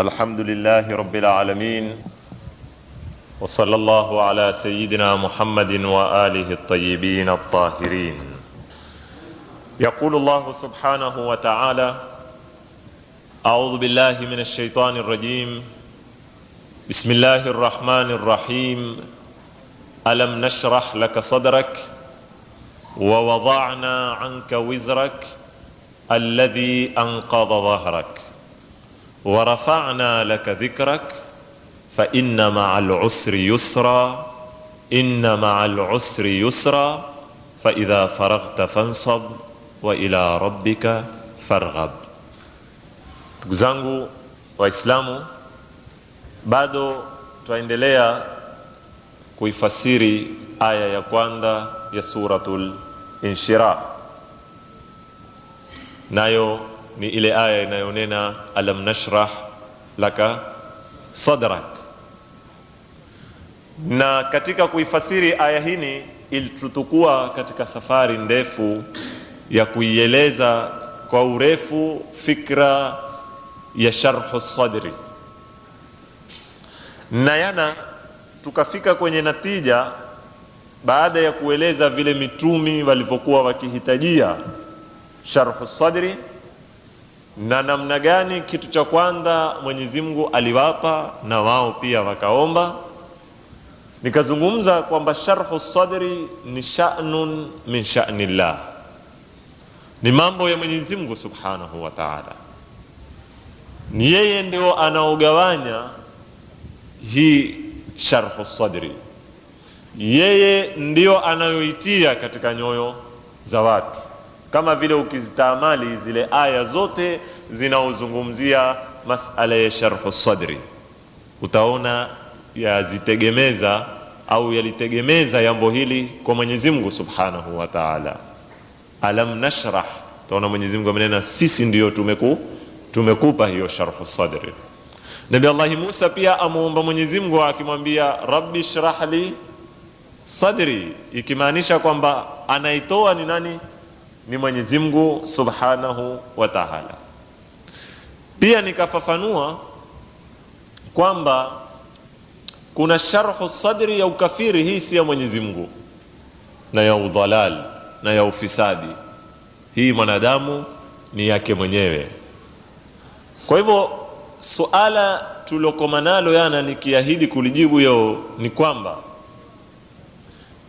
الحمد لله رب العالمين وصلى الله على سيدنا محمد وآله الطيبين الطاهرين. يقول الله سبحانه وتعالى: أعوذ بالله من الشيطان الرجيم، بسم الله الرحمن الرحيم. ألم نشرح لك صدرك ووضعنا عنك وزرك الذي أنقض ظهرك ورفعنا لك ذكرك فإن مع العسر يسرا إن مع العسر يسرا فإذا فرغت فانصب وإلى ربك فارغب. Ndugu zangu Waislamu, bado tuendelea kuifasiri aya ya kwanza ya suratul Inshirah, nayo ni ile aya inayonena alam nashrah laka sadrak. Na katika kuifasiri aya hii ilitutukua katika safari ndefu ya kuieleza kwa urefu fikra ya sharhu sadri, na yana tukafika kwenye natija baada ya kueleza vile mitumi walivyokuwa wakihitajia sharhu sadri na namna gani kitu cha kwanza Mwenyezi Mungu aliwapa na wao pia wakaomba. Nikazungumza kwamba sharhu sadri ni sha'nun min sha'nillah, ni mambo ya Mwenyezi Mungu Subhanahu wa Ta'ala. Ni yeye ndio anaogawanya hii sharhu sadri, yeye ndio anayoitia katika nyoyo za watu. Kama vile ukizitamali zile aya zote zinaozungumzia masala ya sharhu sadri, utaona yazitegemeza au yalitegemeza jambo hili kwa Mwenyezi Mungu Subhanahu wa Ta'ala. Alam nashrah, utaona Mwenyezi Mungu amenena sisi ndio tumekupa hiyo sharhu sadri. Nabii Allah Musa pia amuomba Mwenyezi Mungu akimwambia Rabbi shrah li sadri, ikimaanisha kwamba anaitoa ni nani? Ni Mwenyezi Mungu Subhanahu wa Ta'ala. Pia nikafafanua kwamba kuna sharhu sadri ya ukafiri, hii si ya Mwenyezi Mungu, na ya udhalal na ya ufisadi, hii mwanadamu ni yake mwenyewe. Kwa hivyo suala tulokoma nalo yana nikiahidi kulijibu yao ni kwamba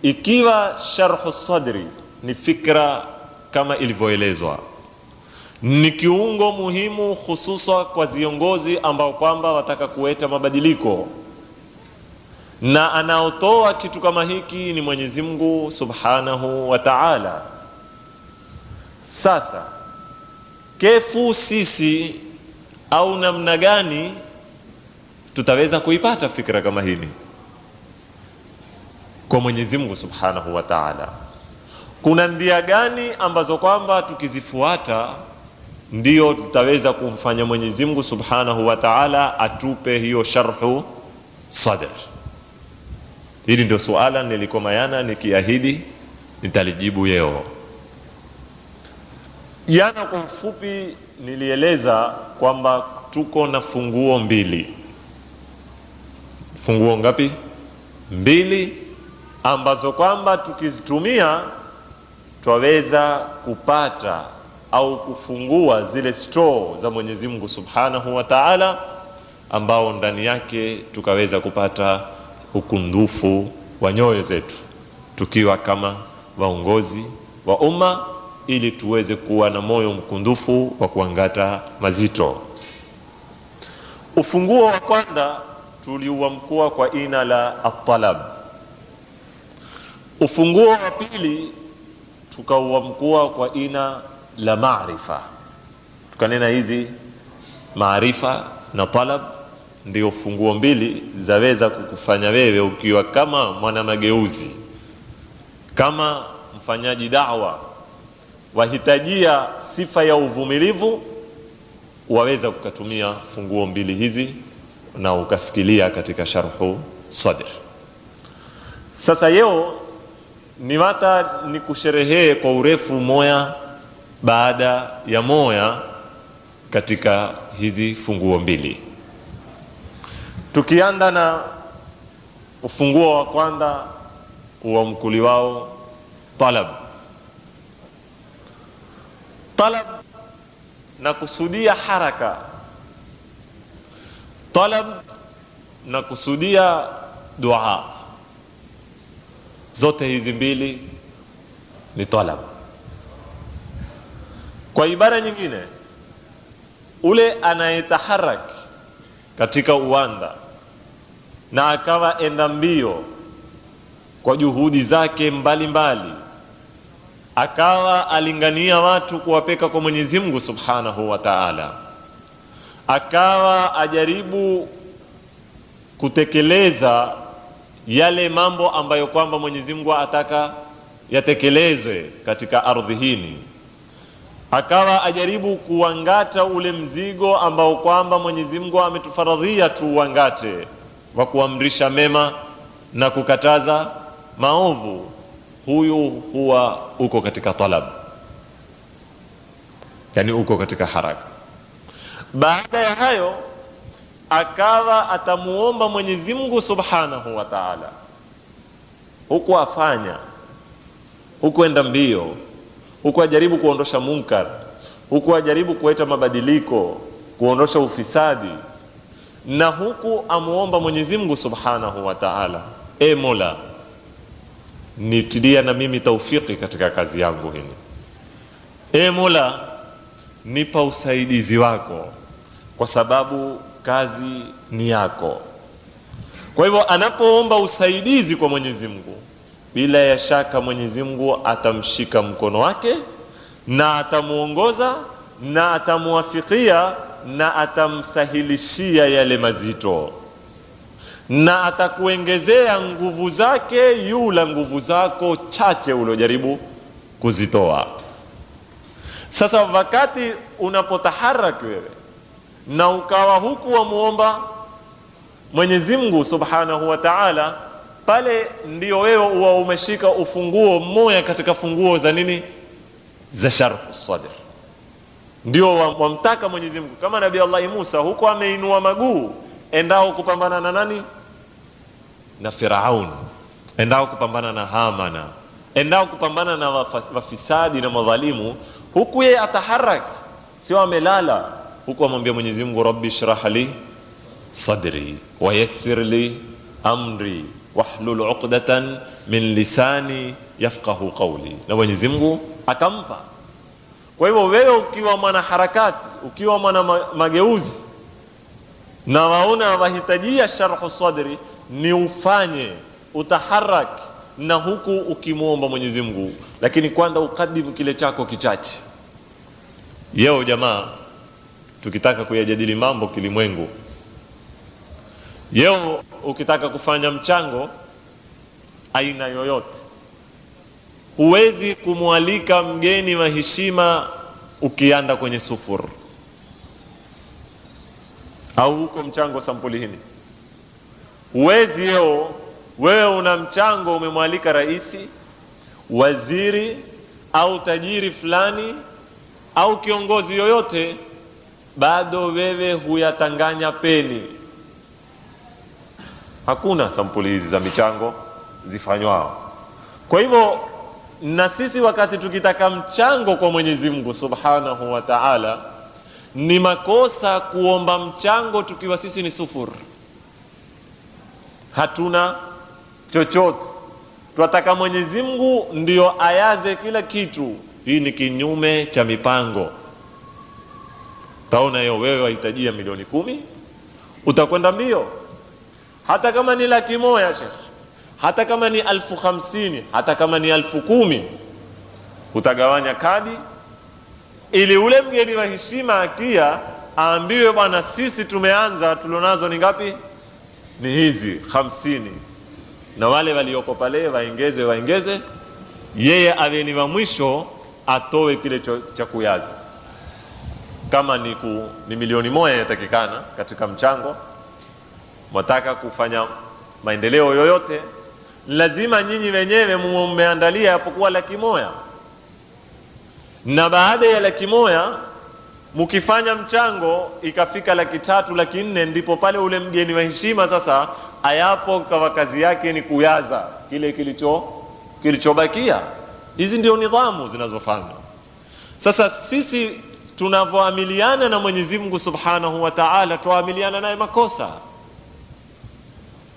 ikiwa sharhu sadri ni fikra kama ilivyoelezwa, ni kiungo muhimu hususa kwa viongozi ambao kwamba wataka kuleta mabadiliko, na anaotoa kitu kama hiki ni Mwenyezi Mungu Subhanahu wa Ta'ala. Sasa kefu sisi au namna gani tutaweza kuipata fikra kama hili kwa Mwenyezi Mungu Subhanahu wa Ta'ala? Kuna ndia gani ambazo kwamba tukizifuata ndio tutaweza kumfanya Mwenyezi Mungu Subhanahu wa Ta'ala atupe hiyo sharhu sadr? Hili ndio suala nilikomayana nikiahidi nitalijibu leo. Jana kwa ufupi nilieleza kwamba tuko na funguo mbili. Funguo ngapi? Mbili, ambazo kwamba tukizitumia twaweza kupata au kufungua zile store za Mwenyezi Mungu Subhanahu wa Ta'ala, ambao ndani yake tukaweza kupata ukundufu wa nyoyo zetu tukiwa kama waongozi wa umma, ili tuweze kuwa na moyo mkundufu wa kuangata mazito. Ufunguo wa kwanza tuliuamkua kwa ina la at-talab. Ufunguo wa pili tukauamkua kwa ina la maarifa. Tukanena hizi maarifa na talab ndio funguo mbili zaweza kukufanya wewe ukiwa kama mwana mageuzi, kama mfanyaji da'wa, wahitajia sifa ya uvumilivu, waweza kukatumia funguo mbili hizi na ukasikilia katika sharhu sadr. Sasa leo ni wata ni kusherehee kwa urefu moya baada ya moya katika hizi funguo mbili. Tukianda na ufunguo wa kwanza wa mkuli wao, talab. Talab na kusudia haraka, talab na kusudia dua, zote hizi mbili ni talab. Kwa ibara nyingine, ule anayetaharak katika uwanda na akawa enda mbio kwa juhudi zake mbalimbali, akawa alingania watu kuwapeka kwa Mwenyezi Mungu Subhanahu wa Ta'ala, akawa ajaribu kutekeleza yale mambo ambayo kwamba Mwenyezi Mungu ataka yatekelezwe katika ardhi hii, akawa ajaribu kuangata ule mzigo ambao kwamba Mwenyezi Mungu ametufaradhia tuuangate, wa kuamrisha mema na kukataza maovu, huyu huwa uko katika talab, yani uko katika haraka. Baada ya hayo akawa atamuomba Mwenyezi Mungu Subhanahu wa Ta'ala, huku afanya, huku enda mbio, huku ajaribu kuondosha munkar, huku ajaribu kuleta mabadiliko, kuondosha ufisadi, na huku amuomba Mwenyezi Mungu Subhanahu wa Ta'ala, e Mola, nitidia na mimi taufiki katika kazi yangu hii. E Mola, nipa usaidizi wako, kwa sababu kazi ni yako. Kwa hivyo anapoomba usaidizi kwa Mwenyezi Mungu, bila ya shaka Mwenyezi Mungu atamshika mkono wake na atamuongoza na atamuwafikia na atamsahilishia yale mazito, na atakuongezea nguvu zake yula nguvu zako chache uliojaribu kuzitoa. Sasa wakati unapotaharaki wewe na ukawa huku wa muomba Mwenyezi Mungu Subhanahu wa Ta'ala, pale ndio wewe uwa umeshika ufunguo mmoja katika funguo za nini, za sharh sadr. Ndio wamtaka Mwenyezi Mungu, kama Nabii Allah Musa huko ameinua maguu endao kupambana na nani, na Firaun, endao kupambana na Hamana, endao kupambana na wafisadi na madhalimu, huku yeye ataharak, sio amelala. Huku amwambia Mwenyezi Mungu, Rabbi shrah li sadri wa yassir li amri wahlul uqdatan min lisani yafqahu qawli, na Mwenyezi Mungu akampa. Kwa hivyo wewe ukiwa mwana harakati, ukiwa mwana mageuzi na waona wahitajia sharh sadri, ni ufanye utaharak, na huku ukimuomba Mwenyezi Mungu, lakini kwanza ukadimu kile chako kichache. Yeo jamaa, tukitaka kuyajadili mambo kilimwengu, yeo ukitaka kufanya mchango aina yoyote, huwezi kumwalika mgeni wa heshima ukianda kwenye sufur, au huko mchango sampuli hini. Huwezi yeo wewe una mchango umemwalika raisi, waziri au tajiri fulani au kiongozi yoyote, bado wewe huyatanganya peni. Hakuna sampuli hizi za michango zifanywa. Kwa hivyo na sisi wakati tukitaka mchango kwa Mwenyezi Mungu Subhanahu wa Ta'ala, ni makosa kuomba mchango tukiwa sisi ni sufur, hatuna chochote. Tunataka Mwenyezi Mungu ndio ayaze kila kitu. Hii ni kinyume cha mipango. Taona hiyo, wewe wahitajia milioni 10, utakwenda mbio. Hata kama ni 100,000 Sheikh, hata kama ni 50,000, hata kama ni 10,000, utagawanya kadi ili ule mgeni wa heshima akia aambiwe, bwana, sisi tumeanza, tulionazo ni ngapi? Ni hizi 50, na wale walioko pale waongeze, yeye awe ni wa mwisho, atoe kile cha kuyaza. Kama ni milioni 1 yatakikana katika mchango, mwataka kufanya maendeleo yoyote, lazima nyinyi wenyewe mmeandalia hapokuwa 100,000, na baada ya 100,000 mkifanya mchango ikafika 300,000 400,000, ndipo pale ule mgeni wa heshima sasa ayapo kwa kazi yake ni kuyaza kile kilichobakia. Hizi ndio nidhamu zinazofanywa. Sasa sisi tunavyoamiliana na Mwenyezi Mungu Subhanahu wa Ta'ala, tuamiliana naye makosa.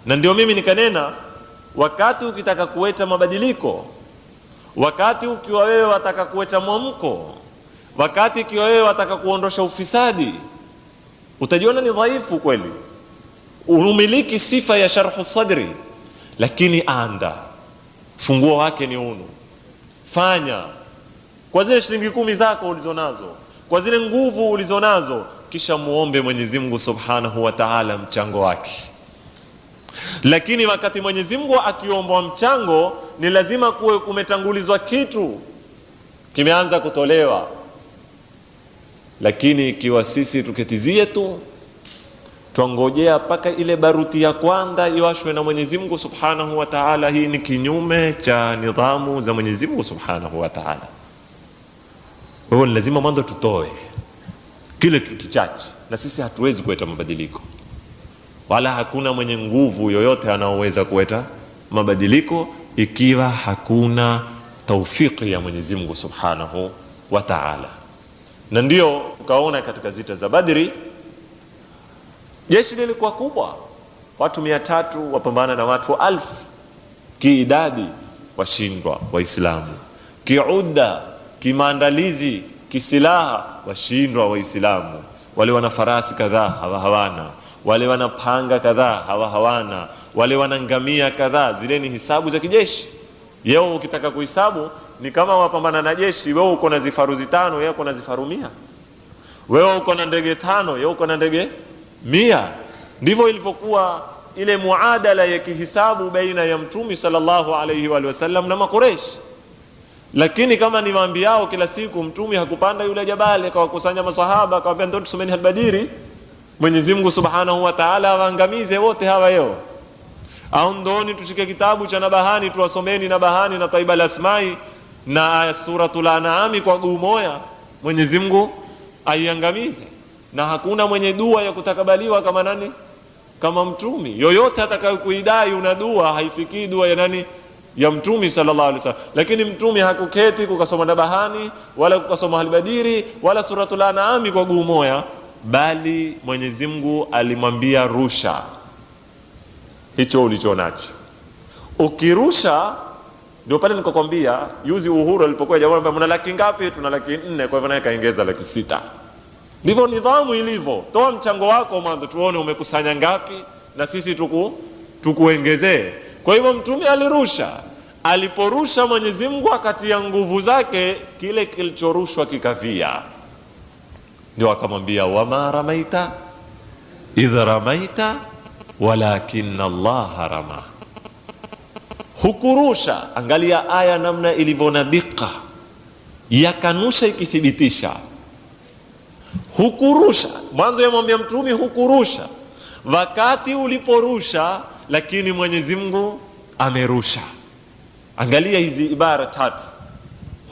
Na ndio mimi nikanena, wakati ukitaka kuleta mabadiliko, wakati ukiwa wewe wataka kuleta mwamko, wakati ikiwa wewe wataka kuondosha ufisadi, utajiona ni dhaifu kweli, umiliki sifa ya sharhu sadri, lakini anda funguo wake ni unu. Fanya kwa zile shilingi 10 zako ulizonazo, kwa zile nguvu ulizonazo, kisha muombe Mwenyezi Mungu Subhanahu wa Ta'ala mchango wake. Lakini wakati Mwenyezi Mungu akiomba mchango, ni lazima kuwe kumetangulizwa kitu kimeanza kutolewa. Lakini ikiwa sisi tuketizie tu tuangojea paka ile baruti ya kwanza iwashwe na Mwenyezi Mungu Subhanahu wa Ta'ala, hii ni kinyume cha nidhamu za Mwenyezi Mungu Subhanahu wa Ta'ala. Kwa hiyo lazima mwanzo tutoe kile kichache, na sisi hatuwezi kuleta mabadiliko, wala hakuna mwenye nguvu yoyote anaoweza kuleta mabadiliko ikiwa hakuna taufiki ya Mwenyezi Mungu Subhanahu wa Ta'ala. Na ndio ukaona katika zita za Badri jeshi lilikuwa kubwa, watu 300 wapambana na watu 1000. Kiidadi washindwa Waislamu, kiuda, kimaandalizi, kisilaha washindwa Waislamu. Wale wana farasi kadhaa hawana, wale wana panga kadhaa hawana, wale wana ngamia kadhaa. Zile ni hisabu za kijeshi. Yeo ukitaka kuhesabu ni kama wapambana na jeshi, wewe uko na zifaru 5, yeye uko na zifaru 100. Wewe uko na ndege 5, yeye uko na ndege 100. Ndivyo ilivyokuwa ile muadala ya kihisabu baina ya Mtume sallallahu alayhi wa sallam na Makureish. Lakini kama ni maambi yao kila siku, Mtume hakupanda yule jabali akawakusanya maswahaba akawaambia ndio tusomeni al-Badiri, Mwenyezi Mungu Subhanahu wa Ta'ala awaangamize wote hawa yao. Au ndoni tushike kitabu cha Nabahani tuwasomeni Nabahani na Taiba al-Asmai na suratul An'am kwa guu moja, Mwenyezi Mungu aiangamize. Na hakuna mwenye dua ya kutakabaliwa kama nani? Kama Mtume. Yoyote atakayokuidai una dua, haifikii dua ya nani? Ya Mtume sallallahu alaihi wasallam. Lakini Mtume hakuketi kukasoma Nabahani wala kukasoma al-Badiri wala suratul An'am kwa guu moja, bali Mwenyezi Mungu alimwambia rusha hicho ulicho nacho. Ukirusha, ndio pale nikokwambia yuzi Uhuru alipokuwa jamaa, mna laki ngapi? Tuna laki 4, kwa hivyo naye kaongeza laki 6. Ndivyo nidhamu ilivyo. Toa mchango wako mwanzo tuone umekusanya ngapi, na sisi tukuongezee. Kwa hivyo Mtume alirusha. Aliporusha, Mwenyezi Mungu akatia nguvu zake, kile kilichorushwa kikavia. Ndio akamwambia wama ramaita idha ramaita walakin Allah rama. Hukurusha. Angalia aya namna ilivyonadika, yakanusha ikithibitisha. Hukurusha. Mwanzo yamwambia Mtume hukurusha, wakati uliporusha, lakini Mwenyezi Mungu amerusha. Angalia hizi ibara 3.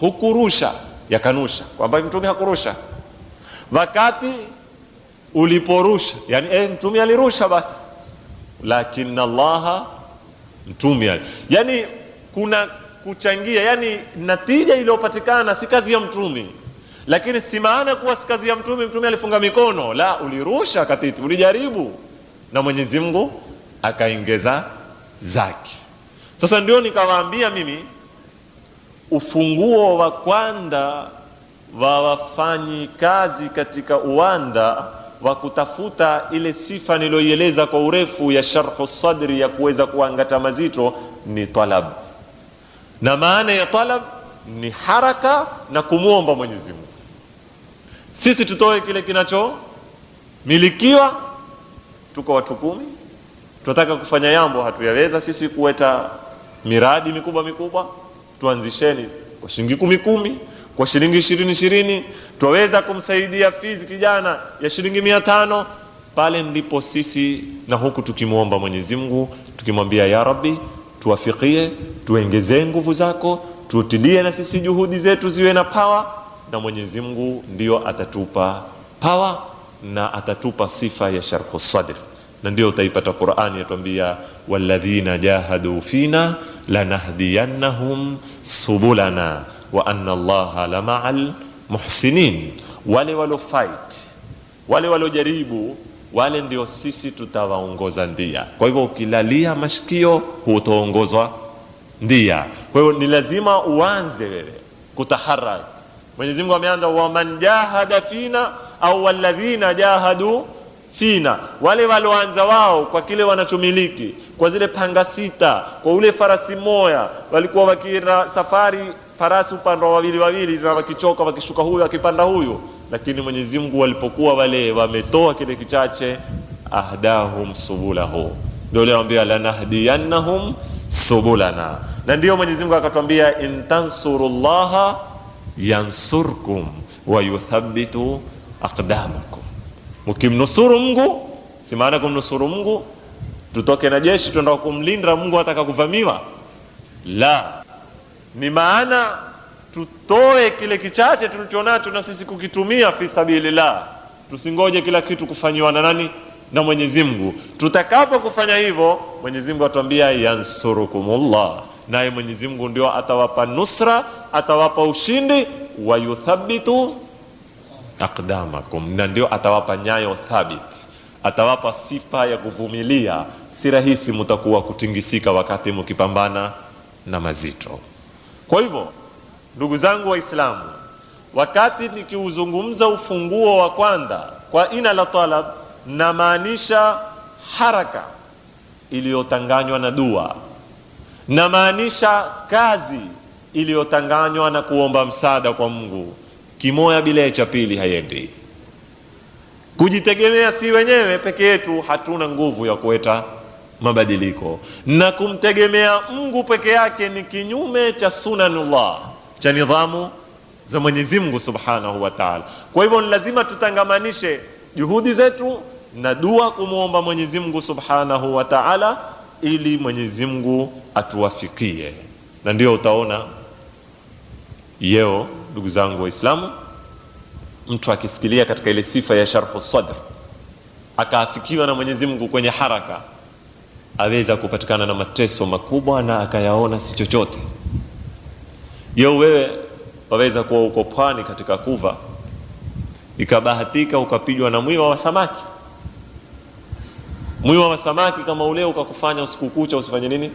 Hukurusha, yakanusha kwamba Mtume hakurusha. Wakati uliporusha, yani Mtume alirusha basi, lakini Allah Mtume, yani kuna kuchangia, yani natija iliyopatikana si kazi ya Mtume. Lakini si maana kuwa si kazi ya Mtume, Mtume alifunga mikono, la, ulirusha katiti, ulijaribu, na Mwenyezi Mungu akaongeza zake. Sasa ndio nikawaambia mimi, ufunguo wa kwanza wa wafanyi kazi katika uwanda wa kutafuta ile sifa niloieleza kwa urefu ya sharhu sadri, ya kuweza kuangata mazito, ni talab. Na maana ya talab ni haraka na kumuomba Mwenyezi Mungu. Sisi tutoe kile kinachomilikiwa. Tuko watu 10, tunataka kufanya jambo, hatuyaweza sisi kuweta miradi mikubwa, tuanzisheni kwa shilingi 10, kwa shilingi 20, tuweza kumsaidia fizi kijana ya shilingi 500. Pale ndipo sisi na huku tukimuomba Mwenyezi Mungu, tukimwambia ya Rabbi tuwafikie, tuongezee nguvu zako, tutilie na sisi juhudi zetu ziwe na power, na Mwenyezi Mungu ndio atatupa power na atatupa sifa ya sharhu sadr, na ndio utaipata Qur'ani yatuambia walladhina jahadu fina lanahdiyannahum subulana wa anna Allaha lama'al muhsinin. Wale walo fight, wale walojaribu, wale ndio sisi tutawaongoza ndia. Kwa hivyo ukilalia mashikio hutaongozwa ndia. Kwa hivyo ni lazima uanze wewe kutaharaki. Mwenyezi Mungu ameanza wa man jahada fina au walladhina jahadu fina, wale walioanza wao kwa kile wanachomiliki, kwa zile panga sita, kwa ule farasi moya, walikuwa wakira safari farasi upande wawili wawili, na wakichoka wakishuka huyu akipanda huyu. Lakini Mwenyezi Mungu walipokuwa wale wametoa kile kichache, ahdahum subulahu, ndio leo ambia lanahdiyannahum subulana. Na ndio Mwenyezi Mungu akatwambia in tansurullaha yansurkum wa yuthabbitu aqdamakum. Mkimnusuru Mungu, si maana kumnusuru Mungu tutoke na jeshi tuenda kumlinda Mungu ataka kuvamiwa, la, ni maana tutoe kile kichache tulichonacho na sisi kukitumia fi sabilillah. Tusingoje kila kitu kufanywa na nani? Na Mwenyezi Mungu. Tutakapo kufanya hivyo, Mwenyezi Mungu atuambia yansurukumullah, naye Mwenyezi Mungu ndio atawapa nusra, atawapa ushindi, wa yuthabbitu aqdamakum, na ndio atawapa nyayo thabit, atawapa sifa ya kuvumilia. Si rahisi mtakuwa kutingisika wakati mkipambana na mazito. Kwa hivyo ndugu zangu Waislamu, wakati nikiuzungumza ufunguo wa kwanza kwa ina la talab, na maanisha haraka iliyotanganywa na dua, na maanisha kazi iliyotanganywa na kuomba msaada kwa Mungu. Kimoya bila cha pili haiendi. Kujitegemea si wenyewe peke yetu, hatuna nguvu ya kuleta mabadiliko, na kumtegemea Mungu peke yake ni kinyume cha sunanullah, cha nidhamu za Mwenyezi Mungu Subhanahu wa Ta'ala. Kwa hivyo ni lazima tutangamanishe juhudi zetu na dua kumuomba Mwenyezi Mungu Subhanahu wa Ta'ala ili Mwenyezi Mungu atuwafikie. Na ndio utaona yeo ndugu zangu Waislamu, mtu akisikilia katika ile sifa ya sharhu sadr akaafikiwa na Mwenyezi Mungu kwenye haraka, aweza kupatikana na mateso makubwa na akayaona si chochote. Yeo wewe waweza kuwa uko pwani katika Kuva, ikabahatika ukapigwa na mwiwa wa samaki. Mwiwa wa samaki kama ule ukakufanya usiku kucha usifanye nini?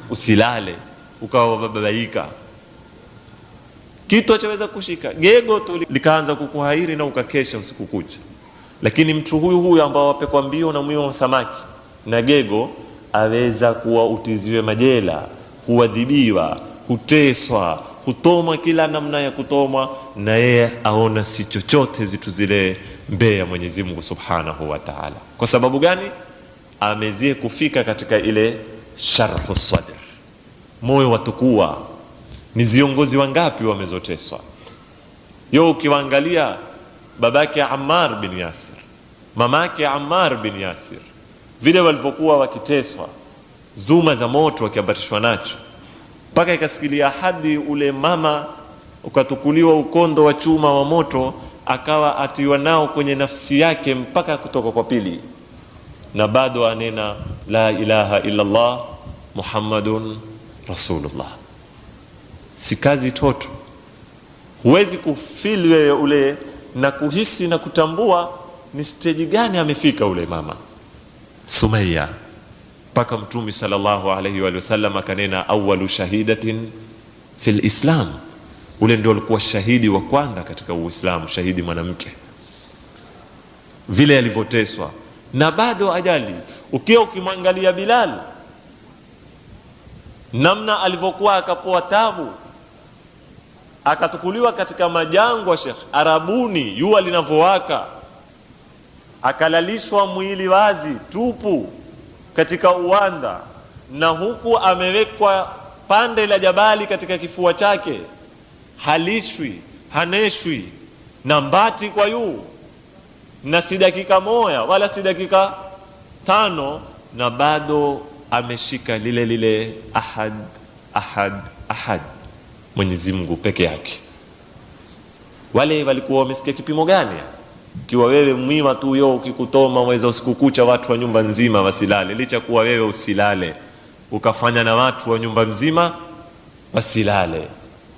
Usilale, ukawa babaika. Kitu chaweza kushika gego tu likaanza kukuhairi na ukakesha usiku kucha. Lakini mtu huyu ambao wapekwa mbio na mwiwa wa samaki na gego, aweza kuwa utiziwe majela, huadhibiwa, huteswa, hutomwa kila namna ya kutomwa, na yeye aona si chochote zitu zile mbele ya Mwenyezi Mungu Subhanahu wa Ta'ala. Kwa sababu gani? Amezie kufika katika ile sharhu sadr, moyo watukua. Ni viongozi wangapi wamezoteswa? Yo ukiwaangalia babake Ammar bin Yasir, mamake Ammar bin Yasir, vile walivyokuwa wakiteswa, zuma za moto wakiambatishwa nacho, mpaka ikasikilia hadi ule mama ukatukuliwa ukondo wa chuma wa moto, akawa atiwa nao kwenye nafsi yake mpaka kutoka kwa pili, na bado anena la ilaha illa Allah Muhammadun Rasulullah. Si kazi toto. Huwezi kufeel wewe ule na kuhisi na kutambua ni stage gani amefika ule mama Sumaya, mpaka Mtume sallallahu alayhi wa sallam akanena awwalu shahidatin fil Islam. Ule ndio alikuwa shahidi wa kwanza katika Uislamu, shahidi mwanamke. Vile alivyoteswa na bado ajali. Ukiwa ukimwangalia Bilal namna alivyokuwa akapoa tabu, akatukuliwa katika majangwa Sheikh Arabuni, jua linavyowaka, akalalishwa mwili wazi tupu katika uwanda, na huku amewekwa pande la jabali katika kifua chake, halishwi haneshwi na mbati kwa yu, na si dakika moja wala si dakika 5, na bado ameshika lile lile ahad ahad ahad, Mwenyezi Mungu peke yake. Wale walikuwa wamesikia kipimo gani? Kiwa wewe mwima tu yo ukikutoma mweza usiku kucha watu wa nyumba nzima wasilale, licha kuwa wewe usilale ukafanya na watu wa nyumba nzima wasilale,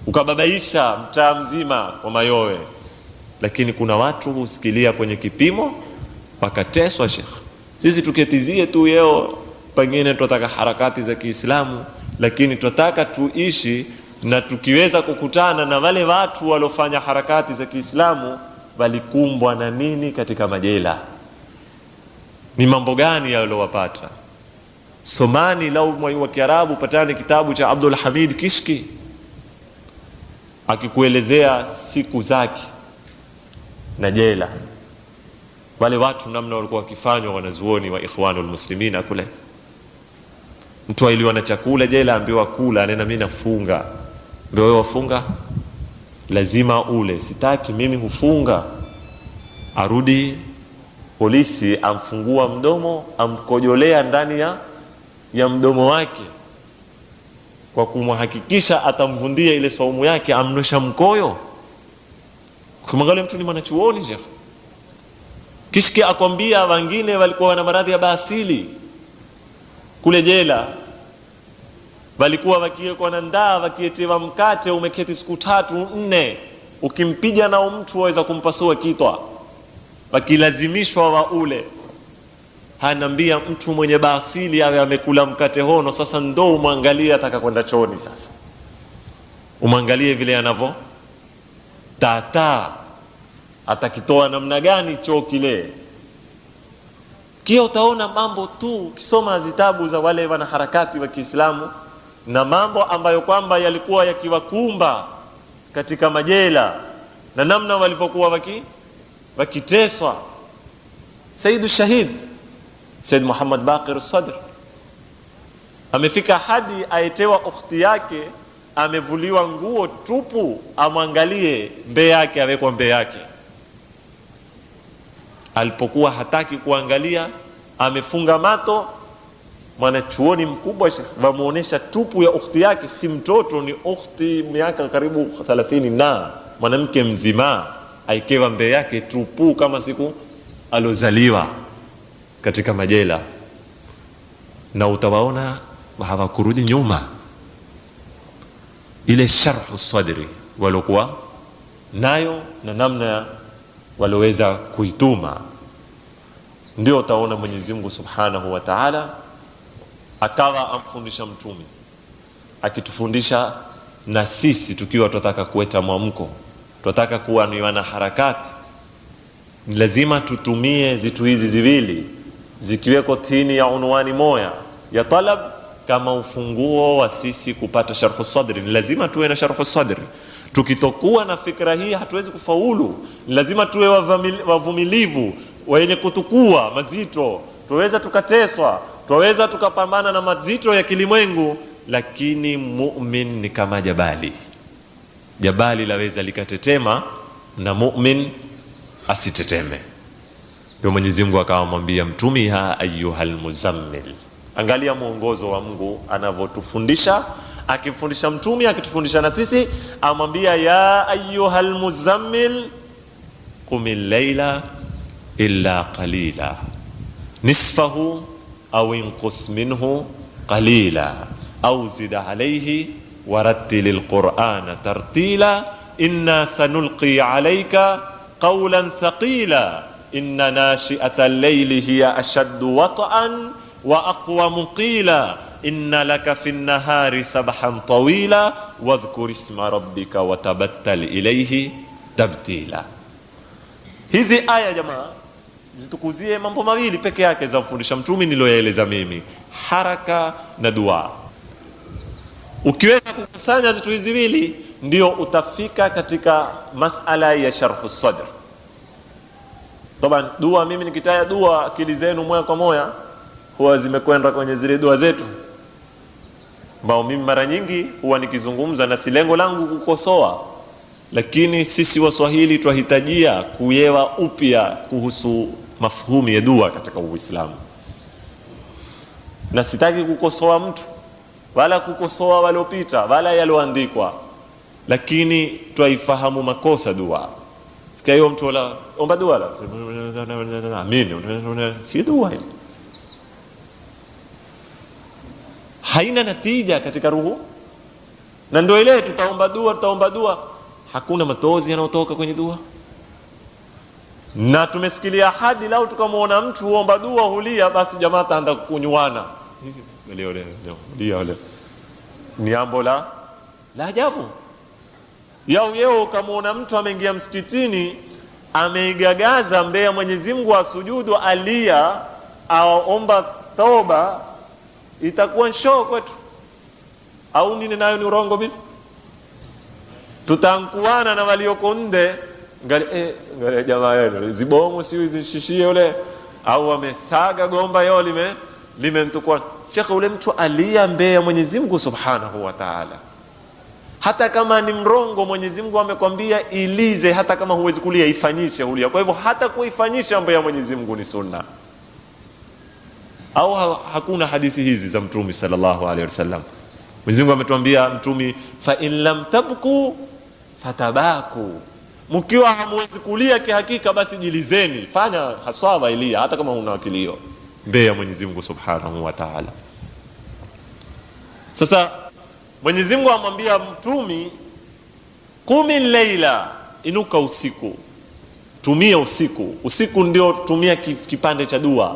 ukababaisha mtaa mzima wa mayowe, lakini kuna watu husikilia kwenye kipimo wakateswa. Sheikh, sisi tuketizie tu yeo, pengine tunataka harakati za Kiislamu, lakini tunataka tuishi na tukiweza kukutana na wale watu waliofanya harakati za Kiislamu walikumbwa na nini katika majela, ni mambo gani yaliyowapata. Somani lau mwa wa Kiarabu, patani kitabu cha Abdul Hamid Kishki akikuelezea siku zake na jela, wale watu namna walikuwa wakifanywa wanazuoni wa Ikhwanul Muslimina kule. Mtu ailiwa na chakula jela, ambiwa kula, anena mimi nafunga. Ndio wewe wafunga? Lazima ule. Sitaki mimi hufunga. Arudi polisi, amfungua mdomo, amkojolea ndani ya mdomo wake kwa kumhakikisha atamvundia ile saumu yake, amnosha mkoyo. Kumwangalia mtu ni mwanachuoni Sheikh. Kishki akwambia wengine walikuwa wana maradhi ya basili kule jela, walikuwa wakiwekwa na ndaa, wakietewa mkate umeketi siku 3 4, ukimpiga nao mtu waweza kumpasua kitwa, wakilazimishwa wa ule. Hanambia mtu mwenye basili awe amekula mkate hono, sasa ndo umwangalie ataka kwenda chooni, sasa umwangalie vile anavyo tata, atakitoa namna gani choo kile. Kia utaona mambo tu, kisoma zitabu za wale wanaharakati wa Kiislamu na mambo ambayo kwamba yalikuwa yakiwakumba katika majela na namna walivyokuwa wakiteswa. Sayyid Shahid Sayyid Muhammad Baqir Sadr amefika hadi aetewa ukhti yake amevuliwa nguo tupu, amwangalie mbe yake, awekwa mbe yake. Alipokuwa hataki kuangalia, amefunga mato. Mwanachuoni mkubwa wamuonesha tupu ya ukhti yake, si mtoto, ni ukhti miaka karibu 30 na mwanamke mzima, aikewa mbe yake tupu kama siku alozaliwa katika majela. Na utawaona hawakurudi nyuma. Ile sharhu sadri walokuwa nayo na namna waloweza kuituma, ndio utaona Mwenyezi Mungu Subhanahu wa Ta'ala akawa amfundisha mtume, akitufundisha na sisi tukiwa tunataka kuweta mwamko, tunataka kuwa ni wana harakati. Ni lazima tutumie zitu hizi ziwili zikiweko chini ya unwani moja ya talab, kama ufunguo wa sisi kupata sharhu sadri. Ni lazima tuwe na sharhu sadri. Tukitokuwa na fikra hii hatuwezi kufaulu. Ni lazima tuwe wavumilivu, wenye kutukua mazito. Tuweza tukateswa, tuweza tukapambana na mazito ya kilimwengu, lakini mu'min ni kama jabali. Jabali laweza likatetema na mu'min asiteteme. Ndio Mwenyezi Mungu akamwambia mtume, ha ayyuhal muzammil. Angalia mwongozo wa Mungu anavyotufundisha, akifundisha mtume, akitufundisha na sisi, amwambia ya ayyuhal muzammil qumil layla illa qalila nisfahu aw inqus minhu qalila aw zid alayhi warattilil qur'ana tartila inna sanulqi alayka qawlan thaqila inna nashi'atal layli hiya ashaddu wat'an wa aqwamu qila inna laka fin nahari sabhan tawila wadhkur isma rabbika watabattal ilayhi tabtila. Hizi aya jamaa zitukuzie mambo mawili peke yake za kufundisha mtume niloyaeleza mimi, haraka na dua. Ukiweza kukusanya zitu hizi mbili, ndio utafika katika masala ya sharhu sadr. Taban dua, mimi nikitaya dua akili zenu moja kwa moja huwa zimekwenda kwenye zile dua zetu, ambao mimi mara nyingi huwa nikizungumza na lengo langu kukosoa, lakini sisi Waswahili twahitajia kuyewa upya kuhusu mafhumu ya dua katika Uislamu. Na sitaki kukosoa mtu wala kukosoa waliopita wala yaloandikwa, lakini twaifahamu makosa dua. Sikia hiyo mtu wala omba dua la amin, si dua hiyo, haina natija katika ruhu. Na ndio ile tutaomba dua, hakuna matozi yanayotoka kwenye dua. Na tumesikilia hadi lao tukamwona mtu huomba dua hulia, basi jamaa taanza kunywana ni jambo la ajabu. Yao ukamwona mtu ameingia msikitini ameigagaza mbele ya Mwenyezi Mungu asujudu alia aomba toba, itakuwa nshoo kwetu au nini? Nayo ni urongo bila. Tutankuana na walioko nde ngale jamaa yenu zibomu si zishishie ule au wamesaga gomba yao limemtukua. Shekhe, ule mtu alia mbele ya Mwenyezi Mungu Subhanahu wa Ta'ala, hata kama ni mrongo Mwenyezi Mungu amekwambia ilize, hata kama huwezi kulia ifanyishe ulia. Kwa hivyo hata kuifanyisha mbele ya Mwenyezi Mungu ni sunna. Au hakuna hadithi hizi za Mtume sallallahu alaihi wasallam? Mwenyezi Mungu ametuambia Mtume, fa in lam tabku fatabaku, mkiwa hamwezi kulia kihakika basi jilizeni, fanya haswa ilia hata kama una kilio mbele ya Mwenyezi Mungu Subhanahu wa Ta'ala. Sasa Mwenyezi Mungu amwambia Mtume, qumi layla, inuka usiku, tumia usiku ndio tumia kipande cha dua.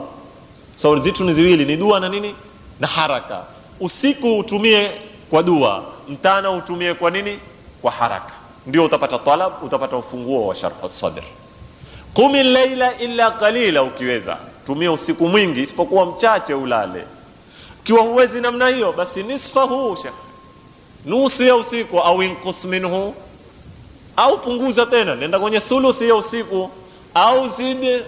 So zitu ni ziwili, ni dua na nini na haraka. Usiku utumie kwa dua, mtana utumie kwa nini? Kwa haraka. Ndio utapata talab, utapata ufunguo wa sharh as-sadr. Qumi layla illa qalila, ukiweza tumia usiku mwingi isipokuwa mchache ulale. Kiwa huwezi namna hiyo basi nisfahu, nusu ya usiku, au inqus minhu, au punguza tena nenda kwenye thuluthi ya usiku, au zidi,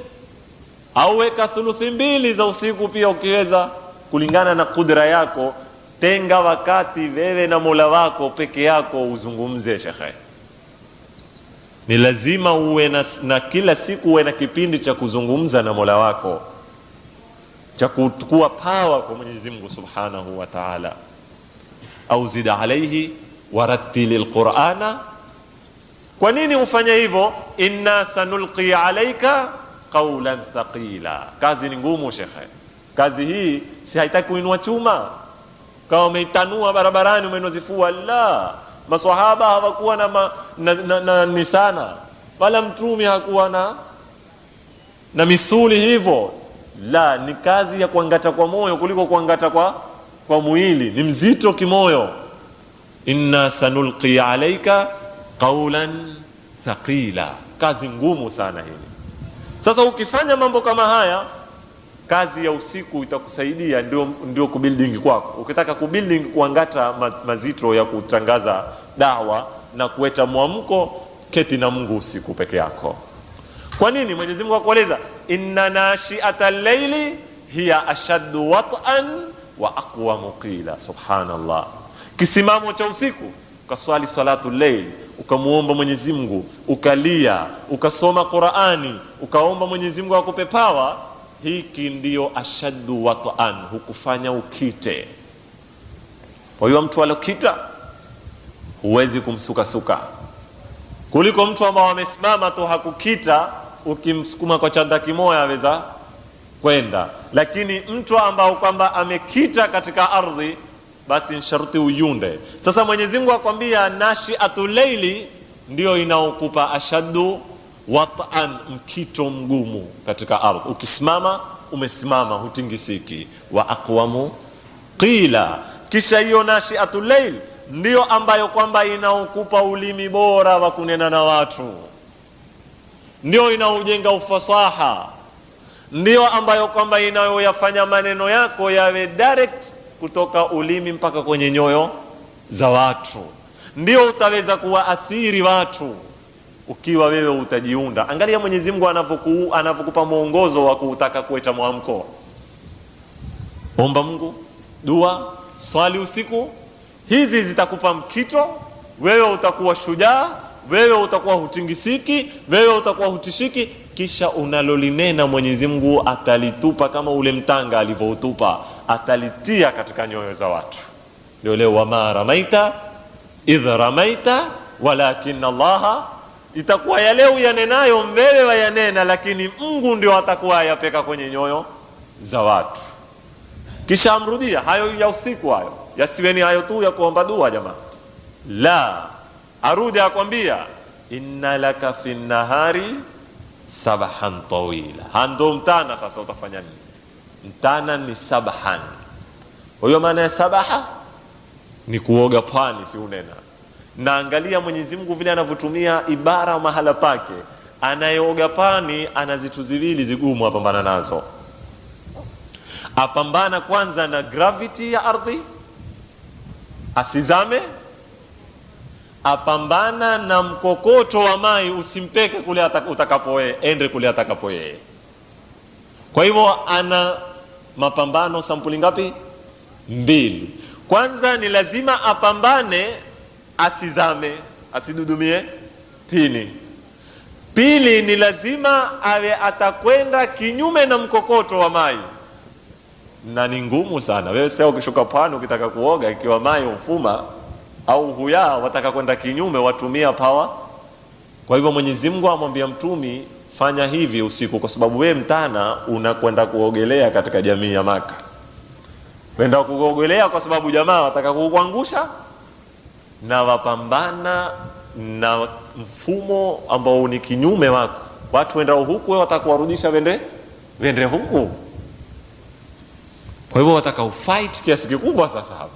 au weka thuluthi mbili za usiku pia ukiweza, kulingana na kudra yako. Tenga wakati wewe na Mola wako peke yako uzungumze. Shekhe, ni lazima uwe na kila siku uwe na kipindi cha kuzungumza na Mola wako, cha kuchukua power kwa Mwenyezi Mungu Subhanahu wa Ta'ala. Au zida alayhi warattilil Qur'ana. Kwa nini ufanye hivyo? Inna sanulqi alayka qawlan thaqila. Kazi ni ngumu shekhe. Kazi hii si haitaki kuinua chuma kama umeitanua barabarani umenozifua. La, maswahaba hawakuwa na nisana, wala Mtume hakuwa na misuli hivyo. La, ni kazi ya kuangata kwa moyo kuliko kuangata kwa mwili, ni mzito kimoyo. Inna sanulqi alayka qawlan thaqila, kazi ngumu sana hili. Sasa ukifanya mambo kama haya, kazi ya usiku itakusaidia, ndio kubuilding kwako. Ukitaka kubuilding kuangata mazito ya kutangaza dawa na kuweta mwamko, keti na Mungu usiku peke yako. Kwa nini? Mwenyezi Mungu akueleza, inna nashi'atal layli hiya ashaddu wat'an wa aqwamu qila. Subhanallah, kisimamo cha usiku ukaswali salatul layl, ukamuomba Mwenyezi Mungu, ukalia, ukasoma Qur'ani, ukaomba Mwenyezi Mungu akupe power, hiki ndio ashaddu wat'an, hukufanya ukite. Kwa hiyo mtu alokita huwezi kumsuka kuliko mtu ambao amesimama tu hakukita, ukimsukuma kwa chanda kimoja aweza kwenda. Lakini mtu ambao kwamba amekita katika ardhi, basi sharti uyunde. Sasa Mwenyezi Mungu akwambia nashi'atul layli ndio inaokupa ashaddu wat'an, mkito mgumu katika ardhi. Ukisimama umesimama, hutingisiki. Wa aqwamu qila, kisha hiyo nashi'atul layl ndio ambayo kwamba inaokupa ulimi bora wa kunena na watu, ndio inaojenga ufasaha, ndio ambayo kwamba inayoyafanya maneno yako yawe direct kutoka ulimi mpaka kwenye nyoyo za watu, ndio utaweza kuwaathiri watu ukiwa wewe utajiunda. Angalia Mwenyezi Mungu anapokupa mwongozo wa kutaka kueta mwamko. Omba Mungu, dua, swali usiku, hizi zitakupa mkito. Wewe utakuwa shujaa, wewe utakuwa hutingisiki, wewe utakuwa hutishiki. Kisha unalolinena Mwenyezi Mungu atalitupa kama ule mtanga alivyoutupa, atalitia katika nyoyo za watu. Ndio leo wama ramaita idh ramaita walakin Allah itakuwa yale uyanenayo mbele wayanena, lakini Mungu ndio atakuwa yapeka kwenye nyoyo za watu. Kisha amrudia hayo ya usiku, hayo yasiweni hayo tu ya kuomba dua jamaa, la, arudi akwambia inna laka fi nahari sabahan tawila. Hando mtana sasa utafanya nini? Mtana ni sabahan. Kwa hiyo maana ya sabaha ni kuoga pani, si unena. Na angalia Mwenyezi Mungu vile anavyotumia ibara mahala pake. Anayeoga pani ana zitu ziwili zigumu apambana nazo. Apambana kwanza na gravity ya ardhi asizame, apambana na mkokoto wa mai usimpeke kule utakapoe, ende kule atakapoe. Kwa hivyo ana mapambano sampuli ngapi? Mbili. Kwanza ni lazima apambane asizame, asidudumie tini. Pili ni lazima awe atakwenda kinyume na mkokoto wa mai, na ni ngumu sana. Wewe sasa ukishuka pwani ukitaka kuoga, ikiwa mai ufuma au huya, wataka kwenda kinyume, watumia power. Kwa hivyo Mwenyezi Mungu amwambia mtumi, fanya hivi usiku, kwa sababu wewe mtana unakwenda kuogelea katika jamii ya Maka. Kwenda kuogelea kwa sababu jamaa wataka kukuangusha, na wapambana na mfumo ambao ni kinyume wako. Watu wenda huku, wewe watakuwarudisha wende huku. Kwa hivyo wataka ufight kiasi kikubwa sasa hapo.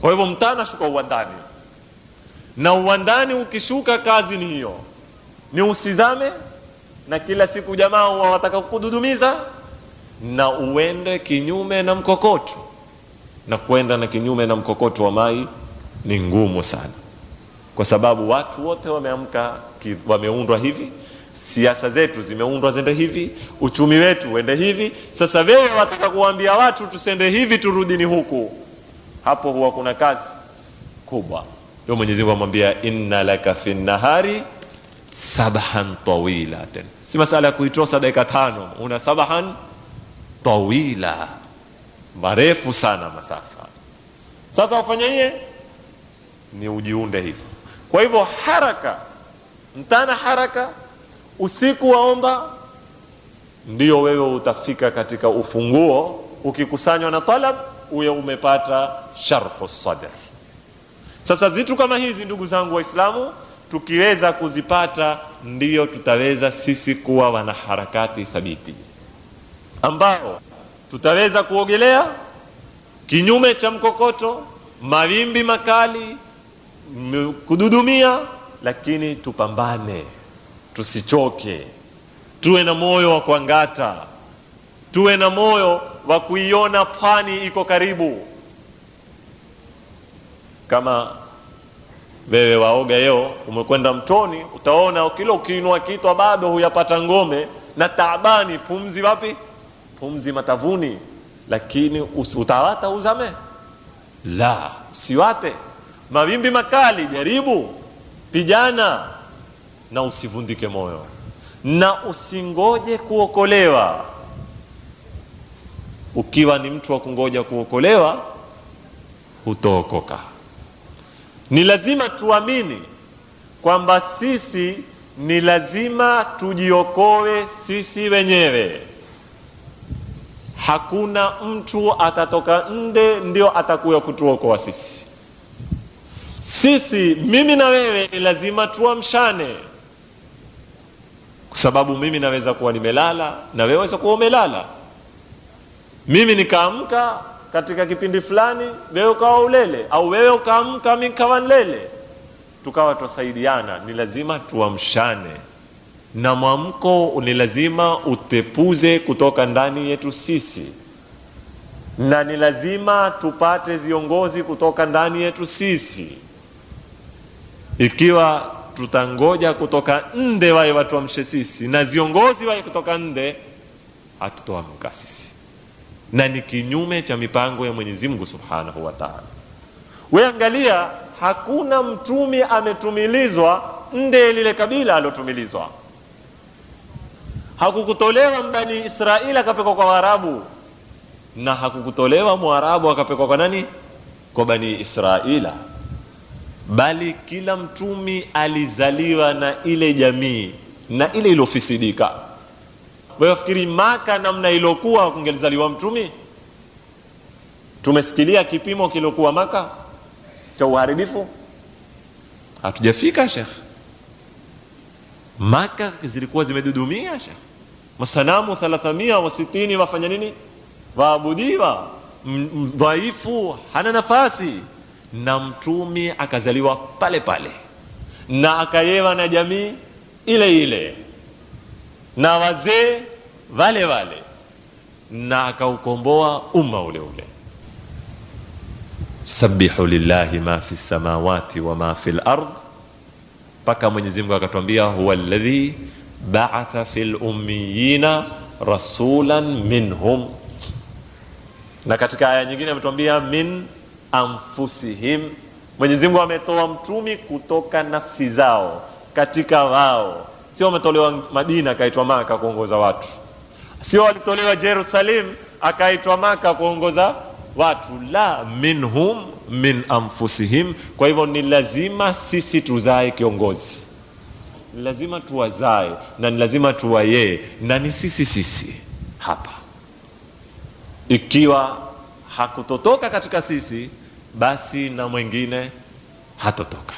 Kwa hivyo mtana shuka uwandani, na uwandani ukishuka kazi ni hiyo, ni usizame, na kila siku jamaa wataka kukududumiza, na uende kinyume na mkokoto. Na kwenda na kinyume na mkokoto wa mai ni ngumu sana, kwa sababu watu wote wameamka, wameundwa hivi, siasa zetu zimeundwa zende hivi, uchumi wetu wende hivi. Sasa wewe wataka kuambia watu tusende hivi, turudini huku, hapo huwa kuna kazi kubwa. Ndio Mwenyezi Mungu amwambia inna laka fi nahari sabahan tawila. Si masala ya kuitosa dakika 5, una sabahan tawila, marefu sana masafa. Sasa ufanye ni ujiunde hivyo. Kwa hivyo haraka, mtana haraka, usiku waomba, ndio wewe utafika katika ufunguo. Ukikusanywa na talab, uwe umepata sharhu sadr. Sasa vitu kama hizi, ndugu zangu Waislamu, tukiweza kuzipata, ndio tutaweza sisi kuwa wanaharakati thabiti, ambao tutaweza kuogelea kinyume cha mkokoto, mawimbi makali, kududumia, lakini tupambane, tusichoke, tuwe na moyo wa kuangata, tuwe na moyo wa kuiona pwani iko karibu. Kama wewe waoga leo, umekwenda mtoni, utaona kila ukiinua kitwa bado huyapata ngome na taabani, pumzi wapi? Pumzi matavuni. Lakini utawata uzame? La, usiwate. Mawimbi makali, jaribu, pigana, na usivundike moyo, na usingoje kuokolewa. Ukiwa ni mtu wa kungoja kuokolewa, hutookoka. Ni lazima tuamini kwamba sisi ni lazima tujiokoe sisi wenyewe. Hakuna mtu atatoka nde ndio atakuya kutuokoa sisi. Sisi, mimi na wewe, ni lazima tuamshane, kwa sababu mimi naweza kuwa nimelala na wewe waweza kuwa umelala. Mimi nikaamka katika kipindi fulani, wewe ukawa ulele, au wewe ukaamka mimi nikawa nilele, tukawa tusaidiana. Ni lazima tuamshane, na mwamko ni lazima utepuze kutoka ndani yetu sisi, na ni lazima tupate viongozi kutoka ndani yetu sisi. Ikiwa tutangoja kutoka nde wae watu wamshe sisi, na viongozi wae kutoka nde, hatutoamka sisi, na ni kinyume cha mipango ya Mwenyezi Mungu Subhanahu wa Ta'ala. Wewe angalia, hakuna mtumi ametumilizwa nde lile kabila alotumilizwa. Hakukutolewa mbani Israeli akapekwa kwa Waarabu, na hakukutolewa Mwarabu akapekwa kwa nani? Kwa Bani Israila. bali kila mtumi alizaliwa na ile jamii na ile ilofisidika. Wewe fikiri Maka namna ilokuwa kungelizaliwa mtumi? Tumesikilia kipimo kilokuwa Maka cha uharibifu? Hatujafika Sheikh. Maka zilikuwa zimedudumia Sheikh, masanamu 360 wafanya nini? Waabudiwa, dhaifu hana nafasi, na mtumi akazaliwa pale pale na akayewa na jamii ile ile na wazee wale wale, na akaukomboa umma ule ule. Sabbihu lillahi ma fi samawati wa ma fi al-ard, paka Mwenyezi Mungu akatuambia huwa alladhi ba'atha fil ummiyina rasulan minhum, na katika aya nyingine ametuambia min anfusihim. Mwenyezi Mungu ametoa mtumi kutoka nafsi zao, katika wao. Sio ametolewa Madina akaitwa Maka kuongoza watu, sio alitolewa Jerusalem akaitwa Maka kuongoza watu, la, minhum min anfusihim. Kwa hivyo ni lazima sisi tuzae kiongozi, ni lazima tuwazae na ni lazima tuwayee, na ni sisi hapa. Ikiwa hakutotoka katika sisi, basi na mwingine hatotoka.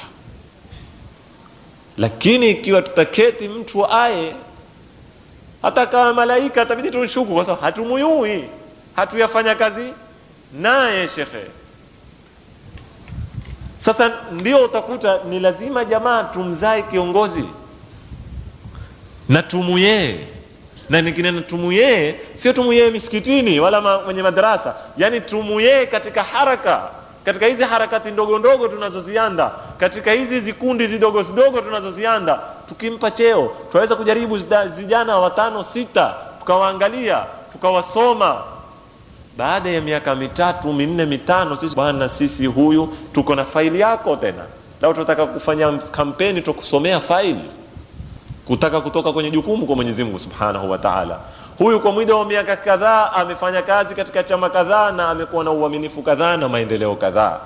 Lakini ikiwa tutaketi mtu aye, hata kama malaika itabidi tumshuku, kwa sababu hatumuyui, hatuyafanya kazi naye shekhe. Sasa ndio utakuta ni lazima jamaa tumzae kiongozi na tumuye. Na nyingine na tumuye, sio tumuye misikitini wala kwenye madrasa, yani tumuye katika haraka, katika hizi harakati ndogo ndogo tunazozianda, katika hizi zikundi zidogo zidogo tunazozianda. Tukimpa cheo, tunaweza kujaribu vijana 5 6, tukawaangalia, tukawasoma. Baada ya miaka 3 4 5, sisi bwana, sisi huyu tuko na faili yako tena. Leo tunataka kufanya kampeni, tukusomea faili, kutaka kutoka kwenye jukumu kwa Mwenyezi Mungu Subhanahu wa Ta'ala. Huyu kwa muda wa miaka kadhaa amefanya kazi katika chama kadhaa na amekuwa na uaminifu kadhaa na maendeleo kadhaa,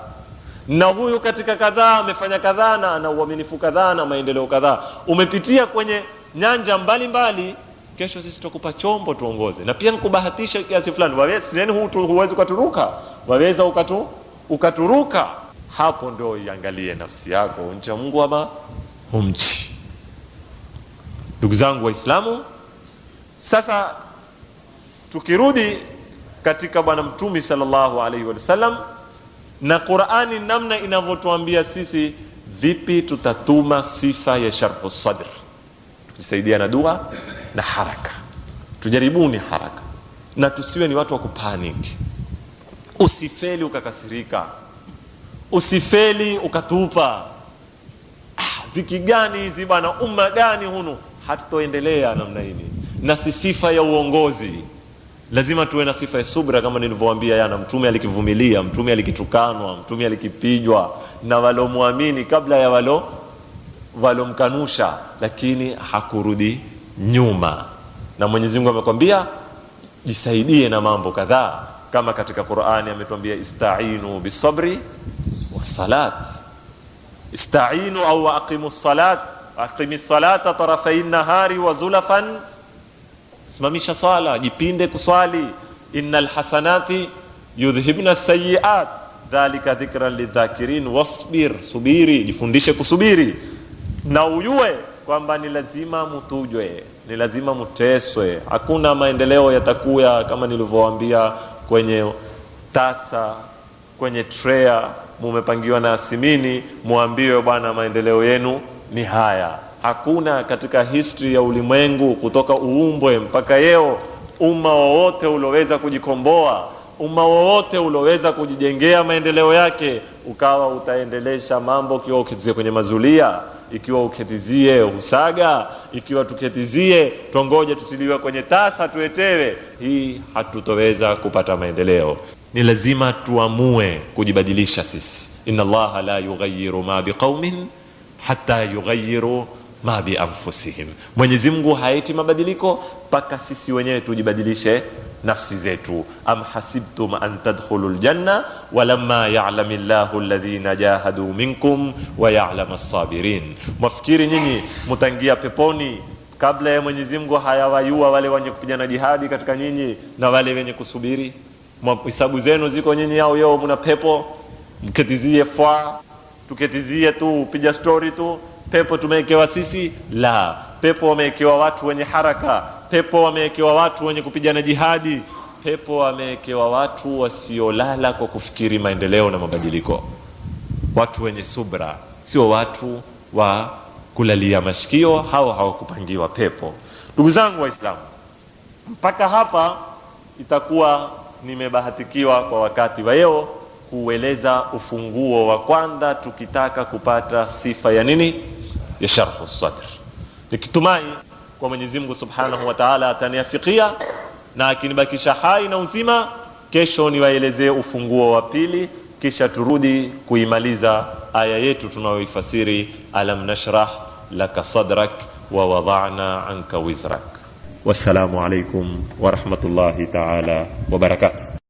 na huyu katika kadhaa amefanya kadhaa na ana uaminifu kadhaa na maendeleo kadhaa. Umepitia kwenye nyanja mbalimbali. Kesho sisi tukupa chombo tuongoze, na pia nikubahatisha kiasi fulani. Waweza huwezi ukaturuka, waweza ukaturuka. Hapo ndio iangalie nafsi yako, uncha Mungu ama humchi. Ndugu zangu Waislamu, sasa tukirudi katika bwana Mtume sallallahu alaihi wasallam na Qur'ani, namna inavyotuambia sisi vipi tutatuma sifa ya sharhu sadr, tukisaidia na dua na haraka. Tujaribuni haraka na tusiwe ni watu wa kupanic. Usifeli ukakasirika, usifeli ukatupa, dhiki gani hizi bwana, umma gani hunu. Hatutoendelea namna hii. Na si sifa ya uongozi. Lazima tuwe na sifa ya subra, kama nilivyowaambia yana. Mtume alikivumilia, mtume alikitukanwa, mtume alikipijwa na walomwamini kabla ya walomkanusha, lakini hakurudi nyuma. Na Mwenyezi Mungu amekwambia jisaidie na mambo kadhaa, kama katika Qur'ani ametuambia ista'inu bisabri wassalat. Ista'inu au aqimus salat, aqimis salata tarafayn nahari wa zulafan, simamisha swala, jipinde kuswali. Innal hasanati yudhhibna as-sayyi'at dhalika dhikran lidhakirin wasbir, subiri, jifundishe kusubiri. Na ujue kwamba ni lazima mutujwe, ni lazima muteswe. Hakuna maendeleo yatakuya kama nilivyowaambia kwenye tasa, kwenye trea mumepangiwa na asimini, muambiwe bwana maendeleo yenu ni haya. Hakuna katika history ya ulimwengu kutoka uumbwe mpaka leo umma wowote uloweza kujikomboa, umma wowote uloweza kujijengea maendeleo yake ukawa utaendelesha mambo kiwa uketizie kwenye mazulia, ikiwa uketizie usaga, ikiwa tuketizie tongoje tutiliwe kwenye tasa tuetewe. Hii hatutoweza kupata maendeleo. Ni lazima tuamue kujibadilisha sisi. Inna Allaha la yughayyiru ma biqaumin hatta yughayyiru ma bi anfusihim. Mwenyezi Mungu haiti mabadiliko mpaka sisi wenyewe tujibadilishe nafsi zetu. Am hasibtum an tadkhulul janna walamma ya'lamillahu alladhina jahadu minkum wa ya'lamas sabirin. Mafikiri nyinyi mtaingia peponi kabla ya Mwenyezi Mungu hayawayua wale wenye kupigana jihadi katika nyinyi na wale wenye kusubiri? Hisabu zenu ziko nyinyi yao mna pepo, mketizie fwa, tuketizie tu upiga story tu. Pepo tumewekewa sisi? La, pepo wamewekewa watu wenye haraka, pepo wamewekewa watu wenye kupigana jihadi, pepo wamewekewa watu wasiolala kwa kufikiri maendeleo na mabadiliko, watu wenye subra, sio watu wa kulalia mashikio. Hao hawakupangiwa pepo. Ndugu zangu Waislamu, mpaka hapa itakuwa nimebahatikiwa kwa wakati wa leo kueleza ufunguo wa kwanza tukitaka kupata sifa ya nini? Ya sharhu sadr. Nikitumai kwa Mwenyezi Mungu Subhanahu wa Ta'ala ataniafikia na akinibakisha hai na uzima, kesho niwaelezee ufunguo wa pili, kisha turudi kuimaliza aya yetu tunayoifasiri alam nashrah laka sadrak wa wada'na anka wizrak. Wassalamu alaykum wa rahmatullahi ta'ala wa barakatuh.